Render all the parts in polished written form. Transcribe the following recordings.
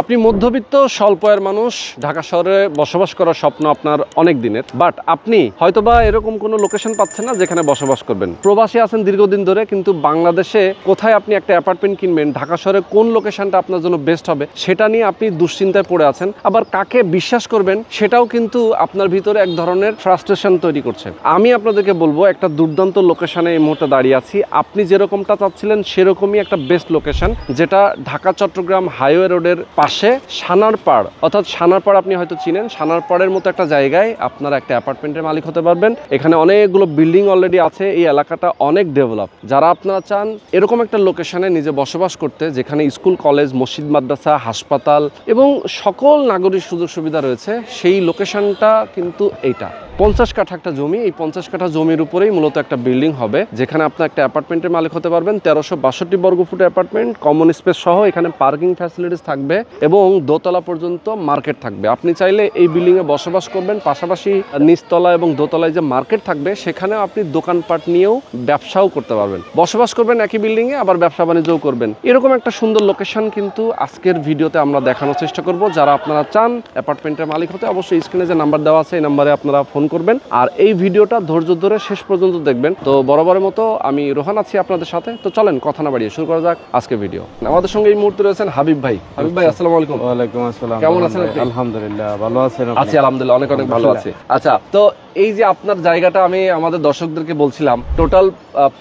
আপনি মধ্যবিত্ত স্বল্প আয়ের মানুষ, ঢাকা শহরে বসবাস করার স্বপ্ন আপনার অনেক দিনের, বাট আপনি হয়তোবা এরকম কোনো লোকেশন পাচ্ছেন না যেখানে বসবাস করবেন। প্রবাসী আছেন দীর্ঘদিন ধরে, কিন্তু বাংলাদেশে কোথায় আপনি একটা অ্যাপার্টমেন্ট কিনবেন, ঢাকা শহরে কোন লোকেশনটা আপনার জন্য বেস্ট হবে সেটা নিয়ে আপনি দুশ্চিন্তায় পড়ে আছেন। আবার কাকে বিশ্বাস করবেন সেটাও কিন্তু আপনার ভিতরে এক ধরনের ফ্রাস্ট্রেশন তৈরি করছে। আমি আপনাদেরকে বলবো একটা দুর্দান্ত লোকেশনে এই মুহূর্তে দাঁড়িয়ে আছি। আপনি যেরকমটা চাচ্ছিলেন সেরকমই একটা বেস্ট লোকেশন, যেটা ঢাকা চট্টগ্রাম হাইওয়ে রোডের পাশে সানারপাড়, অর্থাৎ সানারপাড় আপনি হয়তো চিনেন। সানারপাড়ের মতো একটা জায়গায় আপনারা একটা অ্যাপার্টমেন্টের মালিক হতে পারবেন। এখানে অনেকগুলো বিল্ডিং অলরেডি আছে, এই এলাকাটা অনেক ডেভেলপ। যারা আপনারা চান এরকম একটা লোকেশনে নিজে বসবাস করতে, যেখানে স্কুল কলেজ মসজিদ মাদ্রাসা হাসপাতাল এবং সকল নাগরিক সুযোগ সুবিধা রয়েছে, সেই লোকেশনটা কিন্তু এইটা। 50 কাঠা একটা জমি, এই 50 কাঠা জমির উপরেই মূলত একটা বিল্ডিং হবে, যেখানে আপনার একটা অ্যাপার্টমেন্টের মালিক হতে পারবেন। 1362 বর্গফুট অ্যাপার্টমেন্ট, কমন স্পেস সহ এখানে পার্কিং ফ্যাসিলিটিস থাকবে এবং দোতলা পর্যন্ত মার্কেট থাকবে। আপনি চাইলে এই বিল্ডিংয়ে বসবাস করবেন, পাশাপাশি নিচতলা এবং দোতলায় যে মার্কেট থাকবে সেখানেও আপনি দোকানপাট নিয়েও ব্যবসাও করতে পারবেন। বসবাস করবেন একই বিল্ডিংয়ে, আবার ব্যবসা বাণিজ্যও করবেন। এরকম একটা সুন্দর লোকেশন কিন্তু আজকের ভিডিওতে আমরা দেখানোর চেষ্টা করব। যারা আপনারা চান অ্যাপার্টমেন্টের মালিক হতে, অবশ্যই স্ক্রিনে যে নাম্বার দেওয়া আছে এই নাম্বারে আপনারা ফোন করবেন আর এই ভিডিওটা ধৈর্য ধরে শেষ পর্যন্ত দেখবেন। তো বরাবরের মতো আমি রোহান আছি আপনাদের সাথে। তো চলেন কথা না বাড়িয়ে শুরু করা যাক আজকে ভিডিও। আমাদের সঙ্গে এই মুহূর্তে রয়েছেন হাবিব ভাই। হাবিব ভাই আসসালামু আলাইকুম। ওয়া আলাইকুম আসসালাম। কেমন আছেন আপনি? আলহামদুলিল্লাহ ভালো আছেন আপনি? আছি আলহামদুলিল্লাহ, অনেক অনেক ভালো আছি। আচ্ছা, তো এই যে আপনার জায়গাটা আমি আমাদের দর্শকদেরকে বলছিলাম টোটাল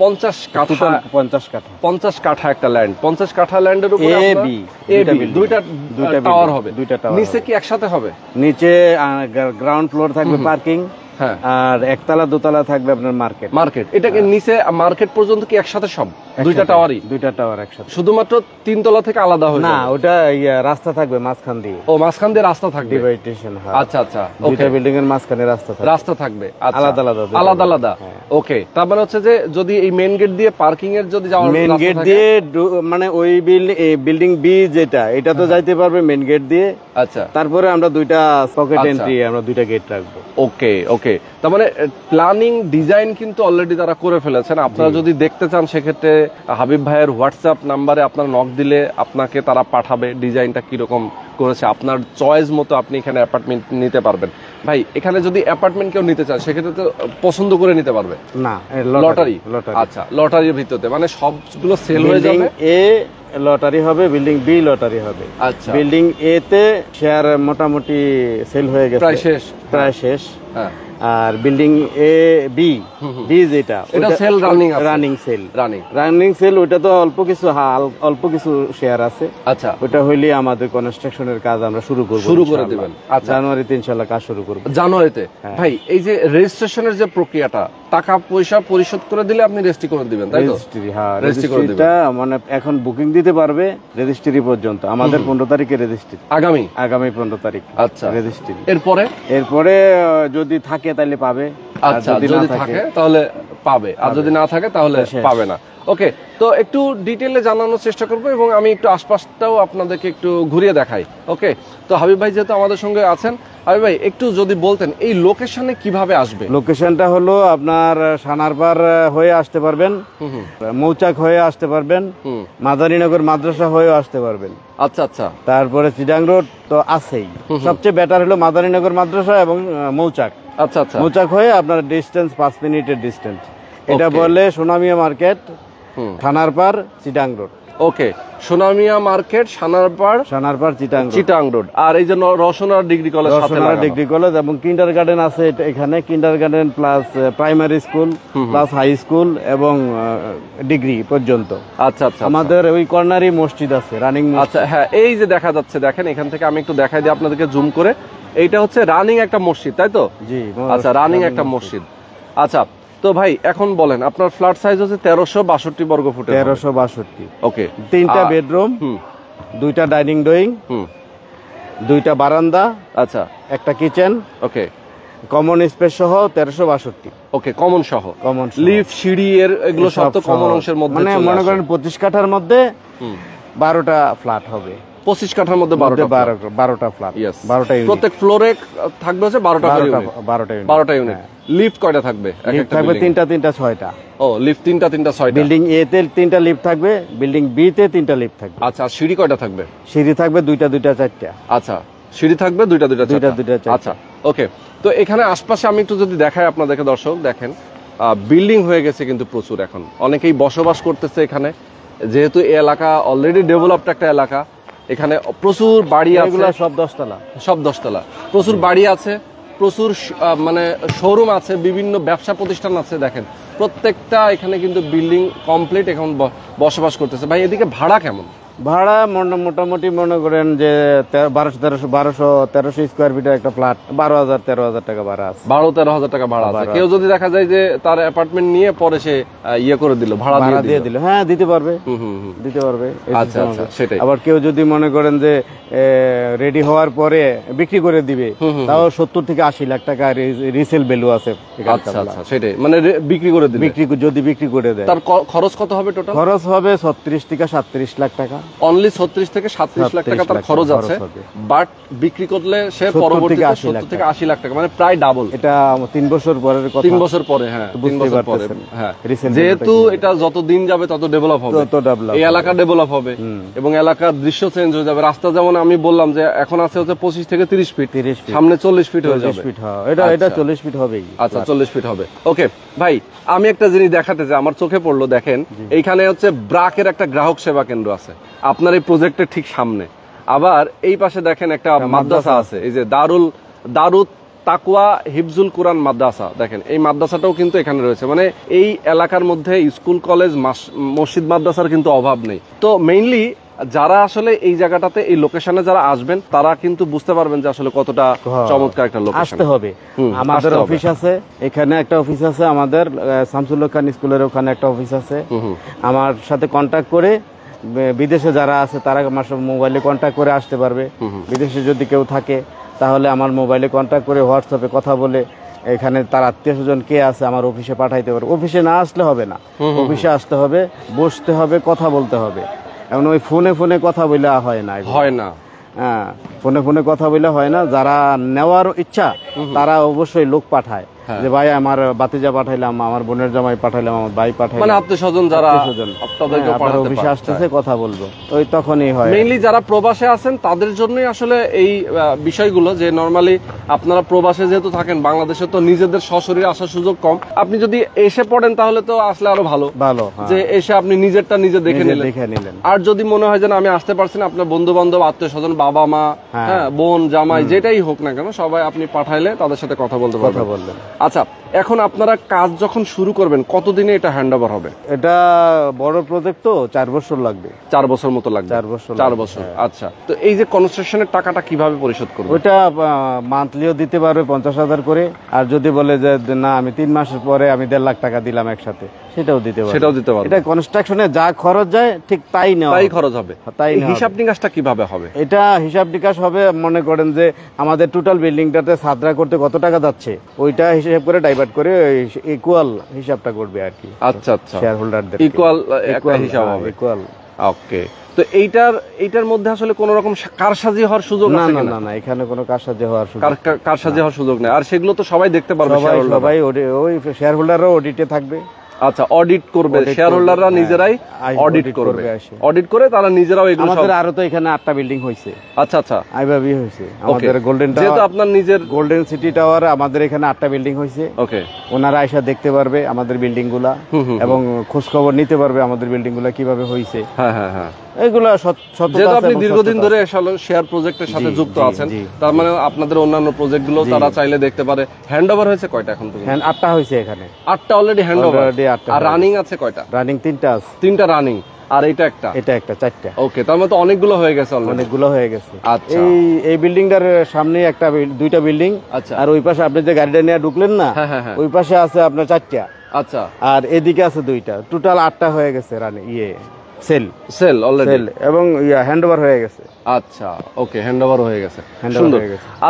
50 কাঠা একটা ল্যান্ড। 50 কাঠা ল্যান্ডের উপরে দুইটা টাওয়ার হবে। নিচে কি একসাথে হবে? নিচে গ্রাউন্ড ফ্লোর থাকবে পার্কিং, আর একতলা দোতলা থাকবে আপনার মার্কেট। এটাকে নিচে মার্কেট পর্যন্ত কি একসাথে সব দুইটা টাওয়ার একসাথে? শুধুমাত্র 3 তলা থেকে আলাদা হবে না, ওটা রাস্তা থাকবে মাঝখান দিয়ে। ও, মাঝখান দিয়ে রাস্তা থাকবে, ডিভাইডেশন। আচ্ছা আচ্ছা, দুইটা বিল্ডিং এর মাঝখানে রাস্তা থাকবে আলাদা আলাদা। ওকে, তার মানে হচ্ছে যে যদি এই মেইন গেট দিয়ে পার্কিং এর যদি যাওয়ার মেইন গেট দিয়ে মানে ওই বিল্ডিং বি যেটা, এটা তো যাইতে পারবে মেইন গেট দিয়ে। আচ্ছা, তারপরে আমরা দুইটা পকেট এন্ট্রি, আমরা দুইটা গেট রাখবো। ওকে ওকে, তার মানে প্ল্যানিং ডিজাইন কিন্তু অলরেডি তারা করে ফেলেছেন। আপনারা যদি দেখতে চান সেক্ষেত্রে হাবিব ভাইয়ের হোয়াটসঅ্যাপ নাম্বারে আপনার নক দিলে আপনাকে তারা পাঠাবে ডিজাইনটা কিরকম করেছে। আপনার চয়েস মতো আপনি এখানে অ্যাপার্টমেন্ট নিতে পারবেন। ভাই, এখানে যদি অ্যাপার্টমেন্ট কেউ নিতে চায় সেক্ষেত্রে তো পছন্দ করে নিতে পারবে না? লটারি। আচ্ছা, লটারির ভিতরে মানে সবগুলো সেল হয়ে যাবে। এ লটারি হবে, বিল্ডিং বি লটারি হবে। আচ্ছা, বিল্ডিং এ তে শেয়ার মোটামুটি সেল হয়ে গেছে, প্রায় শেষ। হ্যাঁ, আর বিল্ডিং এ বি যেটা, এটা সেল রানিং সেল, ওটা তো অল্প কিছু শেয়ার আছে। আচ্ছা, ওটা হইলে আমাদের কনস্ট্রাকশনের কাজ আমরা শুরু করে দিবেন। আচ্ছা, জানুয়ারিতে ইনশাআল্লাহ কাজ শুরু করব। জানুয়ারিতে? ভাই, এই যে রেজিস্ট্রেশনের যে প্রক্রিয়াটা, টাকা পয়সা পরিশোধ করে দিলে আপনি রেজিস্ট্রি করে দিবেন, তাই তো? রেজিস্ট্রিটা মানে এখন বুকিং দিতে পারবে রেজিস্ট্রি পর্যন্ত। আমাদের 15 তারিখে রেজিস্ট্রি, আগামী 15 তারিখ। আচ্ছা, রেজিস্ট্রি। এরপরে যদি থাকে তাহলে পাবে। আচ্ছা, যদি থাকে তাহলে পাবে, আর যদি না থাকে তাহলে পাবে না। ওকে, তো একটু ডিটেইলে জানানোর চেষ্টা করব এবং আমি একটু আশপাশটাও আপনাদেরকে একটু ঘুরিয়ে দেখাই। ওকে, তো হাবিব ভাই যেহেতু আমাদের সঙ্গে আছেন, হাবিব ভাই একটু যদি বলতেন এই লোকেশনে কিভাবে আসবে? লোকেশনটা হলো আপনার সানারপাড় হয়ে আসতে পারবেন, মৌচাক হয়ে আসতে পারবেন, মাদারীনগর মাদ্রাসা হয়ে আসতে পারবেন। আচ্ছা আচ্ছা, তারপরে চিটাং রোড তো আছেই, সবচেয়ে বেটার হলো মাদারীনগর মাদ্রাসা এবং মৌচাক। আচ্ছা আচ্ছা, মৌচাক হয়ে আপনার ডিস্টেন্স 5 মিনিটের ডিস্টেন্স। এটা বললে Sonamia market, Sanarpar, Chittagong road. Okay, Sonamia market, Sanarpar, Chittagong road. আর এই যে রসনা ডিগ্রি কলেজ এবং কিন্ডারগার্টেন আছে এখানে। Kindergarten plus primary school plus high school এবং ডিগ্রি পর্যন্ত। আচ্ছা আচ্ছা, আমাদের ওই কর্নারই মসজিদ আছে, রানিং। আচ্ছা, হ্যাঁ, এই যে দেখা যাচ্ছে, দেখেন এখান থেকে আমি একটু দেখাই দিই আপনাদেরকে জুম করে। এইটা হচ্ছে রানিং একটা মসজিদ, তাই তো? জি। আচ্ছা, রানিং একটা মসজিদ। আচ্ছা, তো ভাই এখন বলেন আপনার ফ্ল্যাট সাইজ হচ্ছে 1362 বর্গফুট। 1362। ওকে, 3টা বেডরুম, 2টা ডাইনিং ড্রয়িং, 2টা বারান্দা, আচ্ছা, একটা কিচেন। ওকে, কমন স্পেস সহ 1362। ওকে, কমন সহ লিফট সিঁড়ি এগুলো সব তো কমন অংশের মধ্যে। মানে মনে করেন 25 কাঠার মধ্যে 12টা ফ্ল্যাট হবে। 25 কাঠার মধ্যে 12টা ফ্ল্যাট, 12টা ইউনিট। প্রত্যেক ফ্লোরে থাকবে হচ্ছে 12টা ইউনিট। লিফট কয়টা থাকবে? লিফট থাকবে 3টা 6টা। ও, লিফট 3টা 6টা। বিল্ডিং এ তে 3টা লিফট থাকবে, বিল্ডিং বি তে 3টা লিফট থাকবে। আচ্ছা, সিঁড়ি কয়টা থাকবে? সিঁড়ি থাকবে 2টা 4টা। আচ্ছা, সিঁড়ি থাকবে 2টা 4টা। আচ্ছা, ওকে। তো এখানে আশপাশে আমি একটু যদি দেখাই আপনাদেরকে, দর্শক দেখেন, বিল্ডিং হয়ে গেছে কিন্তু প্রচুর। এখন অনেকেই বসবাস করতেছে এখানে, যেহেতু এই এলাকা অলরেডি ডেভেলপড একটা এলাকা। এখানে প্রচুর বাড়ি আছে, সব 10তলা, সব 10তলা। প্রচুর বাড়ি আছে, প্রচুর মানে শোরুম আছে, বিভিন্ন ব্যবসা প্রতিষ্ঠান আছে। দেখেন প্রত্যেকটা এখানে কিন্তু বিল্ডিং কমপ্লিট, এখন বসবাস করতেছে। ভাই, এদিকে ভাড়া কেমন? ভাড়া মোটামুটি মনে করেন যে 1200-1300 স্কোয়ার ফিটের একটা ফ্ল্যাট, 12,000-13,000 টাকা ভাড়া আছে। 12-13,000 টাকা ভাড়া আছে। কেউ যদি দেখা যায় যে তার অ্যাপার্টমেন্ট নিয়ে পরে সে ইয়ে করে দিল, ভাড়া দিয়ে দিল, হ্যাঁ দিতে পারবে, দিতে পারবে। আচ্ছা আচ্ছা, সেটাই। আবার কেউ যদি মনে করেন যে রেডি হওয়ার পরে বিক্রি করে দিবে, তাও 70 থেকে 80 লাখ টাকা রিসেল ভ্যালু আছে। আচ্ছা আচ্ছা, সেটাই, মানে বিক্রি করে দিবে, যদি বিক্রি করে দেয়। তার খরচ কত হবে টোটাল? খরচ হবে 36 থেকে 37 লাখ টাকা। অনলি 36 থেকে 37 লাখ টাকা তার খরচ আছে, বাট বিক্রি করলে সে পরবর্তীতে 70 থেকে 80 লাখ টাকা, মানে প্রায় ডাবল। এটা 3 বছর পরের কথা। 3 বছর পরে, হ্যাঁ 3 বছর পরে, হ্যাঁ। যেহেতু এটা যত দিন যাবে তত ডেভেলপ হবে, এই এলাকা ডেভেলপ হবে এবং এলাকার দৃশ্য চেঞ্জ হয়ে যাবে। রাস্তা যেমন আমি বললাম যে এখন আছে হচ্ছে 25 থেকে 30 ফিট, সামনে 40 ফিট হয়ে যাবে। এটা 40 ফিট হবে। আচ্ছা, 40 ফিট হবে। ওকে ভাই, আমি একটা জিনিস দেখাতে চাই, আমার চোখে পড়লো। দেখেন এইখানে হচ্ছে ব্রাকের একটা গ্রাহক সেবা কেন্দ্র আছে আপনার এই প্রজেক্টের ঠিক সামনে। আবার এই পাশে দেখেন একটা মাদ্রাসা আছে, এই যে দারুত তাকওয়া হিফজুল কুরআন মাদ্রাসা। দেখেন এই মাদ্রাসাটাও কিন্তু এখানে রয়েছে। মানে এই এলাকার মধ্যে স্কুল, কলেজ, মসজিদ, মাদ্রাসার কিন্তু অভাব নেই। তো মেইনলি যারা আসলে এই জায়গাটাতে, এই লোকেশনে যারা আসবেন, তারা কিন্তু বুঝতে পারবেন যে আসলে কতটা চমৎকার একটা লোকেশন। আসতে হবে। আমাদের অফিস আছে এখানে, একটা অফিস আছে আমাদের শামসুল খান স্কুলের ওখানে একটা অফিস আছে। আমার সাথে কন্ট্যাক্ট করে বিদেশে যারা আছে তারা আমার মোবাইলে কন্ট্যাক্ট করে আসতে পারবে। বিদেশে যদি কেউ থাকে তাহলে আমার মোবাইলে কন্ট্যাক্ট করে হোয়াটসঅ্যাপে কথা বলে এখানে তার আত্মীয় স্বজন কে আছে আমার অফিসে পাঠাইতে পারবে। অফিসে না আসলে হবে না, অফিসে আসতে হবে, বসতে হবে, কথা বলতে হবে। এখন ওই ফোনে কথা বলে হয় না, হ্যাঁ, ফোনে কথা বলে হয় না। যারা নেওয়ার ইচ্ছা তারা অবশ্যই লোক পাঠায়, যে ভাই আমার বাতিজা পাঠাইলাম, আমার বোনের জামাই পাঠাইলাম, আমার ভাই পাঠাইলাম, মানে আত্মীয়স্বজন যারা আপনাদের অফিসে আসতেছে কথা বলবো, ওই তখনই হয়। মেইনলি যারা প্রবাসে আছেন তাদের জন্যই আসলে এই বিষয়গুলো, যে নরমালি আপনারা প্রবাসে যেহেতু থাকেন, বাংলাদেশে তো নিজেদের সশরীরে আসার সুযোগ কম। আপনি যদি এসে পড়েন তাহলে তো আসলে আরো ভালো, যে এসে আপনি নিজেরটা নিজে দেখে নিলেন। আর যদি মনে হয় যে আমি আসতে পারছি না, আপনার বন্ধু বান্ধব, আত্মীয় স্বজন, বাবা মা, হ্যাঁ, বোন, জামাই, যেটাই হোক না কেন, সবাই আপনি পাঠাইলে তাদের সাথে কথা বলতে পারবেন। আচ্ছা, এখন আপনারা কাজ যখন শুরু করবেন, কতদিনে এটা হ্যান্ড ওভার হবে? এটা বড় প্রজেক্ট তো 4 বছর লাগবে। 4 বছর মতো লাগবে। 4 বছর। আচ্ছা, তো এই যে কনস্ট্রাকশনের টাকাটা কিভাবে পরিশোধ করবে? ওটা মান্থলিও দিতে পারবে 50,000 করে, আর যদি বলে যে না আমি 3 মাসের পরে আমি 1.5 লাখ টাকা দিলাম একসাথে, সেটাও দিতে পারবে। এটা কনস্ট্রাকশনে যা খরচ যায় ঠিক তাই খরচ হবে। হিসাব নিকাশটা কিভাবে হবে? এটা হিসাব নিকাশ হবে, মনে করেন যে আমাদের টোটাল বিল্ডিংটাতে ছাদরা করতে কত টাকা যাচ্ছে, ওইটা হিসাব করে ডাইভার্ট করে ইকুয়াল হিসাবটা করবে আর কি। আচ্ছা আচ্ছা, শেয়ার হোল্ডারদের ইকুয়াল হিসাব হবে। ওকে, তো এইটার মধ্যে আসলে কোন রকম কারসাজি হওয়ার সুযোগ আছে কিনা? না, এখানে কোনো কারসাজি হওয়ার সুযোগ নেই। আর সেগুলো তো সবাই দেখতে পারবে, সবাই ওই শেয়ার হোল্ডাররা অডিটে থাকবে। আচ্ছা, অডিট করবে শেয়ার হোল্ডাররা, নিজেরাই অডিট করবে, অডিট করে তারা নিজেরাও এগুলো। আমাদের আরো তো এখানে 8টা বিল্ডিং হইছে। আচ্ছা আচ্ছা, আইভাবি হইছে আমাদের গোল্ডেন টাওয়ার, যেহেতু আপনার নিজের গোল্ডেন সিটি টাওয়ার, আমাদের এখানে 8টা বিল্ডিং হইছে। ওকে, ওনারা আইসা দেখতে পারবে আমাদের বিল্ডিং গুলা এবং খোঁজ খবর নিতে পারবে আমাদের বিল্ডিং গুলা কিভাবে হইছে। হ্যাঁ হ্যাঁ হ্যাঁ, এগুলো যেহেতু আপনি দীর্ঘদিন ধরে শেয়ার প্রজেক্টের সাথে যুক্ত আছেন, তার মানে আপনাদের অন্যান্য প্রজেক্ট গুলো তারা চাইলে দেখতে পারে। হ্যান্ড ওভার হয়েছে কয়টা এখন পর্যন্ত? 8টা হয়েছে এখানে, 8টা অলরেডি হ্যান্ড ওভার। আর রানিং আছে কয়টা? রানিং 3টা আছে। 3টা রানিং, আর এটা একটা 4টা। ওকে, তার মানে তো অনেকগুলো হয়ে গেছে অলরেডি। অনেকগুলো হয়ে গেছে। আচ্ছা, এই বিল্ডিংটার সামনে একটা 2টা বিল্ডিং। আচ্ছা, আর ওই পাশে আপনি যে গাড়িটা নিয়ে ঢুকলেন না, ওই পাশে আছে আপনার 4টা। আচ্ছা, আর এদিকে আছে 2টা, টোটাল 8টা হয়ে গেছে রানিং সেল অলরেডি, এবং হ্যান্ড ওভার হয়ে গেছে। আচ্ছা, ওকে, হ্যান্ড ওভার হয়ে গেছে, সুন্দর।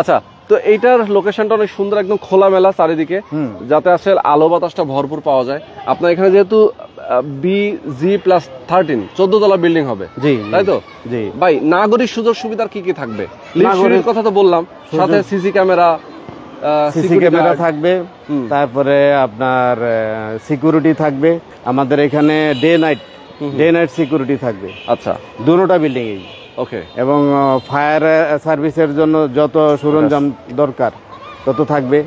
আচ্ছা, তো এইটার লোকেশনটা অনেক সুন্দর, একদম খোলামেলা চারিদিকে, যাতে আসলে আলো বাতাসটা ভরপুর পাওয়া যায়। আপনার এখানে যেহেতু BG+13 14 তলা বিল্ডিং হবে, জি তাই তো? জি ভাই নাগরিক সুযোগ সুবিধার কি কি থাকবে? লিফটের কথা তো বললাম, সাথে সিসি ক্যামেরা থাকবে, তারপরে আপনার সিকিউরিটি থাকবে, আমাদের এখানে ডে নাইট সিকিউরিটি থাকবে। আচ্ছা, দুটোটা বিল্ডিং এই। ওকে। এবং ফায়ার সার্ভিসের জন্য যত সরঞ্জাম দরকার তত থাকবে।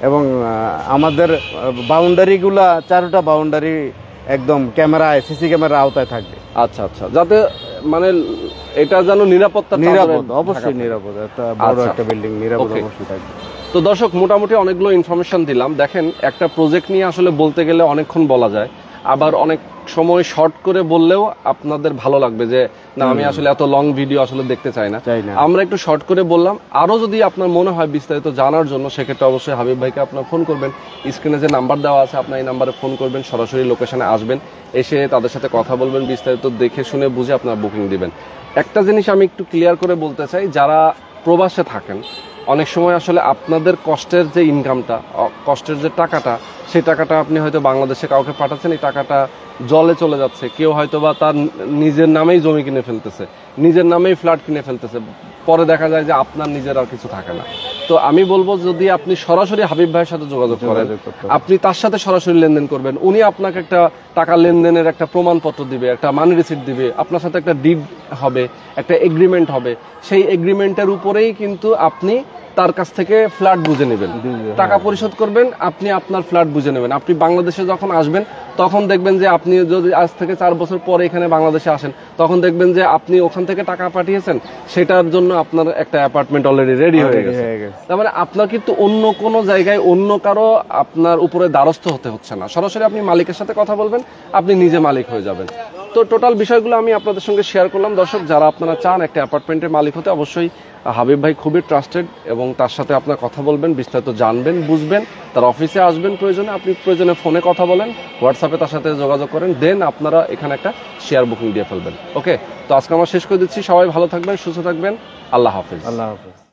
এবং আমাদের বাউন্ডারিগুলা 4টা বাউন্ডারি একদম ক্যামেরায়, সিসি ক্যামেরার আওতায় থাকবে। আচ্ছা আচ্ছা, যাতে মানে এটা যেন নিরাপদ, অবশ্যই নিরাপদ, একটা বড় একটা বিল্ডিং, নিরাপদ অবশ্যই থাকবে। তো দর্শক, মোটামুটি অনেকগুলো ইনফরমেশন দিলাম। দেখেন, একটা প্রজেক্ট নিয়ে আসলে বলতে গেলে অনেকক্ষণ বলা যায়, আবার অনেক সময় শর্ট করে বললেও আপনাদের ভালো লাগবে যে না, আমি আসলে এত লং ভিডিও আসলে দেখতে চাই না। আমরা একটু শর্ট করে বললাম। আরো যদি আপনার মনে হয় বিস্তারিত জানার জন্য, সেক্ষেত্রে অবশ্যই হাবিব ভাইকে আপনার ফোন করবেন। স্ক্রিনে যে নাম্বার দেওয়া আছে, আপনার এই নাম্বারে ফোন করবেন, সরাসরি লোকেশনে আসবেন, এসে তাদের সাথে কথা বলবেন, বিস্তারিত দেখে শুনে বুঝে আপনার বুকিং দিবেন। একটা জিনিস আমি একটু ক্লিয়ার করে বলতে চাই, যারা প্রবাসে থাকেন, অনেক সময় আসলে আপনাদের কষ্টের যে ইনকামটা, কষ্টের যে টাকাটা, সেই টাকাটা আপনি হয়তো বাংলাদেশে কাউকে পাঠাচ্ছেন, এই টাকাটা জলে চলে যাচ্ছে। কেউ হয়তো বা তার নিজের নামেই জমি কিনে ফেলতেছে, নিজের নামেই ফ্ল্যাট কিনে ফেলতেছে, পরে দেখা যায় যে আপনার নিজের আর কিছু থাকে না। তো আমি বলবো, যদি আপনি সরাসরি হাবিব ভাইয়ের সাথে যোগাযোগ করেন, আপনি তার সাথে সরাসরি লেনদেন করবেন, উনি আপনাকে একটা টাকা লেনদেনের একটা প্রমাণপত্র দিবে, একটা মানি রিসিট দিবে, আপনার সাথে একটা ডিড হবে, একটা এগ্রিমেন্ট হবে। সেই এগ্রিমেন্টের উপরেই কিন্তু আপনি তার কাছ থেকে ফ্ল্যাট বুঝে নেবেন, টাকা পরিশোধ করবেন, আপনি আপনার ফ্ল্যাট বুঝে নেবেন। আপনি বাংলাদেশে যখন আসবেন, তখন দেখবেন যে আপনি যদি আজ থেকে 4 বছর পরে এখানে বাংলাদেশে আসেন, তখন দেখবেন যে আপনি ওখান থেকে টাকা পাঠিয়েছেন, সেটার জন্য আপনার একটা অ্যাপার্টমেন্ট অলরেডি রেডি হয়ে গেছে। তার মানে আপনার কিন্তু অন্য কোনো জায়গায় অন্য কারো আপনার উপরে দ্বারস্থ হতে হচ্ছে না। সরাসরি আপনি মালিকের সাথে কথা বলবেন, আপনি নিজে মালিক হয়ে যাবেন। তো টোটাল বিষয়গুলো আমি আপনাদের সঙ্গে শেয়ার করলাম। দর্শক, যারা আপনারা চান একটা অ্যাপার্টমেন্টের মালিক হতে, অবশ্যই হাবিব ভাই খুবই ট্রাস্টেড, এবং তার সাথে আপনার কথা বলবেন, বিস্তারিত জানবেন, বুঝবেন, তার অফিসে আসবেন, প্রয়োজনে আপনি প্রয়োজনে ফোনে কথা বলেন, হোয়াটসঅ্যাপে তার সাথে যোগাযোগ করেন, দেন আপনারা এখানে একটা শেয়ার বুকিং দিয়ে ফেলবেন। ওকে, তো আজকে আমরা শেষ করে দিচ্ছি। সবাই ভালো থাকবেন, সুস্থ থাকবেন। আল্লাহ হাফেজ। আল্লাহ হাফেজ।